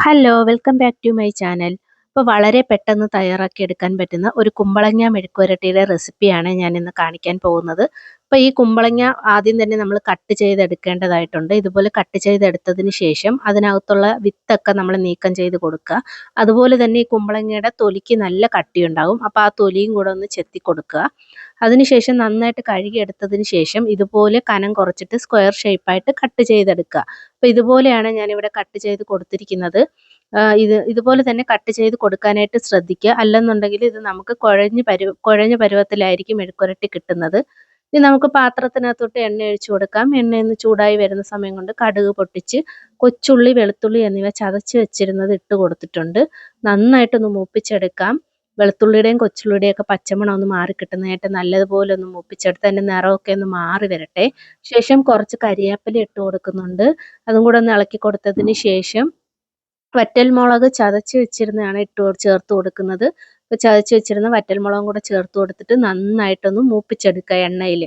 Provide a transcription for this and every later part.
Hello, welcome back to my channel. ഇപ്പോൾ വളരെ പെട്ടെന്ന് തയ്യാറാക്കിയെടുക്കാൻ പറ്റുന്ന ഒരു കുമ്പളങ്ങ മെഴുക്കുവരട്ടിയുടെ റെസിപ്പിയാണ് ഞാൻ ഇന്ന് കാണിക്കാൻ പോകുന്നത്. അപ്പോൾ ഈ കുമ്പളങ്ങ ആദ്യം തന്നെ നമ്മൾ കട്ട് ചെയ്തെടുക്കേണ്ടതായിട്ടുണ്ട്. ഇതുപോലെ കട്ട് ചെയ്തെടുത്തതിന് ശേഷം അതിനകത്തുള്ള വിത്തൊക്കെ നമ്മൾ നീക്കം ചെയ്ത് കൊടുക്കുക. അതുപോലെ തന്നെ ഈ കുമ്പളങ്ങയുടെ തൊലിക്ക് നല്ല കട്ടിയുണ്ടാകും. അപ്പോൾ ആ തൊലിയും കൂടെ ഒന്ന് ചെത്തി കൊടുക്കുക. അതിനുശേഷം നന്നായിട്ട് കഴുകിയെടുത്തതിന് ശേഷം ഇതുപോലെ കനം കുറച്ചിട്ട് സ്ക്വയർ ഷേപ്പായിട്ട് കട്ട് ചെയ്തെടുക്കുക. അപ്പോൾ ഇതുപോലെയാണ് ഞാനിവിടെ കട്ട് ചെയ്ത് കൊടുത്തിരിക്കുന്നത്. ഇതുപോലെ തന്നെ കട്ട് ചെയ്ത് കൊടുക്കാനായിട്ട് ശ്രദ്ധിക്കുക. അല്ലെന്നുണ്ടെങ്കിൽ ഇത് നമുക്ക് കുഴഞ്ഞ പരുവത്തിലായിരിക്കും മെഴുക്കുവരട്ടി കിട്ടുന്നത്. ഇനി നമുക്ക് പാത്രത്തിനകത്തോട്ട് എണ്ണ ഒഴിച്ചു കൊടുക്കാം. എണ്ണ ഒന്ന് ചൂടായി വരുന്ന സമയം കൊണ്ട് കടുക് പൊട്ടിച്ച് കൊച്ചുള്ളി, വെളുത്തുള്ളി എന്നിവ ചതച്ച് വെച്ചിരുന്നത് ഇട്ട് കൊടുത്തിട്ടുണ്ട്. നന്നായിട്ടൊന്ന് മൂപ്പിച്ചെടുക്കാം. വെളുത്തുള്ളിയുടെയും കൊച്ചുള്ളിയുടെയും ഒക്കെ പച്ചമണം ഒന്ന് മാറി കിട്ടുന്നതായിട്ട് നല്ലതുപോലെ ഒന്ന് മൂപ്പിച്ചെടുത്ത് അതിൻ്റെ നിറമൊക്കെ ഒന്ന് മാറി വരട്ടെ. ശേഷം കുറച്ച് കരിവേപ്പില ഇട്ട് കൊടുക്കുന്നുണ്ട്. അതും കൂടെ ഒന്ന് ഇളക്കി കൊടുത്തതിന് ശേഷം വറ്റൽമുളക് ചതച്ച് വെച്ചിരുന്നതാണ് ചേർത്ത് കൊടുക്കുന്നത്. അപ്പോൾ ചതച്ച് വെച്ചിരുന്ന വറ്റൽമുളകും കൂടെ ചേർത്ത് കൊടുത്തിട്ട് നന്നായിട്ടൊന്ന് മൂപ്പിച്ചെടുക്കുക എണ്ണയിൽ.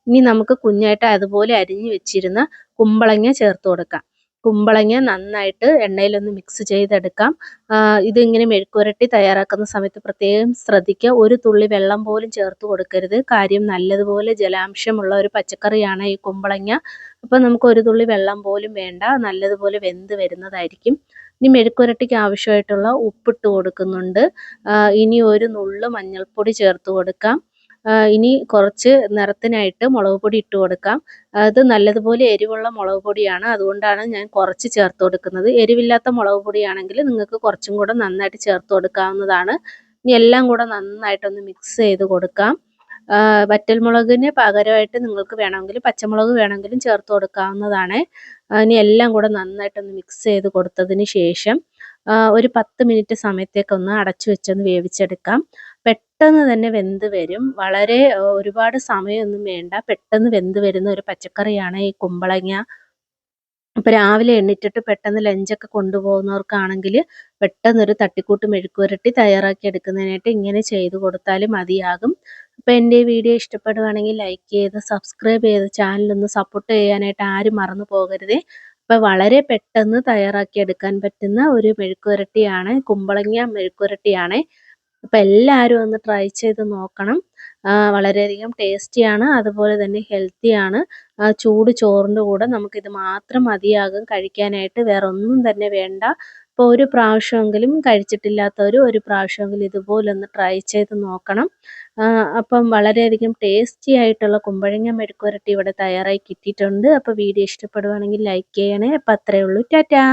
ഇനി നമുക്ക് കുഞ്ഞായിട്ട് അതുപോലെ അരിഞ്ഞു വെച്ചിരുന്ന കുമ്പളങ്ങ ചേർത്ത് കൊടുക്കാം. കുമ്പളങ്ങ നന്നായിട്ട് എണ്ണയിലൊന്ന് മിക്സ് ചെയ്തെടുക്കാം. ഇതിങ്ങനെ മെഴുക്കുവരട്ടി തയ്യാറാക്കുന്ന സമയത്ത് പ്രത്യേകം ശ്രദ്ധിക്കുക. ഒരു തുള്ളി വെള്ളം പോലും ചേർത്ത് കൊടുക്കരുത്. കാര്യം നല്ലതുപോലെ ജലാംശമുള്ള ഒരു പച്ചക്കറിയാണ് ഈ കുമ്പളങ്ങ. അപ്പോൾ നമുക്ക് ഒരു തുള്ളി വെള്ളം പോലും വേണ്ട. നല്ലതുപോലെ വെന്ത് വരുന്നതായിരിക്കും. ഇനി മെഴുക്കുവരട്ടിക്ക് ആവശ്യമായിട്ടുള്ള ഉപ്പിട്ട് കൊടുക്കുന്നുണ്ട്. ഇനി ഒരു നുള്ള് മഞ്ഞൾപ്പൊടി ചേർത്ത് കൊടുക്കാം. ഇനി കുറച്ച് നിറത്തിനായിട്ട് മുളക് പൊടി ഇട്ട് കൊടുക്കാം. അത് നല്ലതുപോലെ എരിവുള്ള മുളക് പൊടിയാണ്. അതുകൊണ്ടാണ് ഞാൻ കുറച്ച് ചേർത്ത് കൊടുക്കുന്നത്. എരിവില്ലാത്ത മുളക് പൊടിയാണെങ്കിൽ നിങ്ങൾക്ക് കുറച്ചും കൂടെ നന്നായിട്ട് ചേർത്ത് കൊടുക്കാവുന്നതാണ്. ഇനി എല്ലാം കൂടെ നന്നായിട്ടൊന്ന് മിക്സ് ചെയ്ത് കൊടുക്കാം. വറ്റൽമുളകിന് പകരമായിട്ട് നിങ്ങൾക്ക് വേണമെങ്കിൽ പച്ചമുളക് വേണമെങ്കിലും ചേർത്ത് കൊടുക്കാവുന്നതാണ്. ഇനി എല്ലാം കൂടെ നന്നായിട്ടൊന്ന് മിക്സ് ചെയ്ത് കൊടുത്തതിന് ശേഷം ഒരു 10 മിനിറ്റ് സമയത്തേക്കൊന്ന് അടച്ചു വെച്ചൊന്ന് വേവിച്ചെടുക്കാം. പെട്ടെന്ന് തന്നെ വെന്ത് വരും. വളരെ ഒരുപാട് സമയമൊന്നും വേണ്ട. പെട്ടെന്ന് വെന്ത് വരുന്ന ഒരു പച്ചക്കറിയാണ് ഈ കുമ്പളങ്ങ. അപ്പോൾ രാവിലെ എണീറ്റിട്ട് പെട്ടെന്ന് ലഞ്ചൊക്കെ കൊണ്ടുപോകുന്നവർക്കാണെങ്കിൽ പെട്ടെന്നൊരു തട്ടിക്കൂട്ട് മെഴുക്കുവരട്ടി തയ്യാറാക്കി എടുക്കുന്നതിനായിട്ട് ഇങ്ങനെ ചെയ്ത് കൊടുത്താൽ മതിയാകും. അപ്പോൾ എൻ്റെ ഈ വീഡിയോ ഇഷ്ടപ്പെടുകയാണെങ്കിൽ ലൈക്ക് ചെയ്ത് സബ്സ്ക്രൈബ് ചെയ്ത് ചാനലൊന്ന് സപ്പോർട്ട് ചെയ്യാനായിട്ട് ആരും മറന്നു പോകരുതേ. അപ്പോൾ വളരെ പെട്ടെന്ന് തയ്യാറാക്കി എടുക്കാൻ പറ്റുന്ന ഒരു മെഴുക്കുവരട്ടിയാണ്, കുമ്പളങ്ങ മെഴുക്കുവരട്ടിയാണ്. അപ്പോൾ എല്ലാവരും ഒന്ന് ട്രൈ ചെയ്ത് നോക്കണം. വളരെയധികം ടേസ്റ്റിയാണ്, അതുപോലെ തന്നെ ഹെൽത്തിയാണ്. ചൂട് ചോറിൻ്റെ കൂടെ നമുക്കിത് മാത്രം മതിയാകും കഴിക്കാനായിട്ട്. വേറെ ഒന്നും തന്നെ വേണ്ട. അപ്പോൾ ഒരു പ്രാവശ്യമെങ്കിലും കഴിച്ചിട്ടില്ലാത്തവർ ഒരു പ്രാവശ്യമെങ്കിലും ഇതുപോലൊന്ന് ട്രൈ ചെയ്ത് നോക്കണം. അപ്പം വളരെയധികം ടേസ്റ്റി ആയിട്ടുള്ള കുമ്പഴങ്ങ മെഴുക്കുവരട്ടി ഇവിടെ തയ്യാറായി കിട്ടിയിട്ടുണ്ട്. അപ്പോൾ വീഡിയോ ഇഷ്ടപ്പെടുകയാണെങ്കിൽ ലൈക്ക് ചെയ്യണേ. അപ്പോൾ അത്രയേ ഉള്ളൂ. ടാറ്റാ.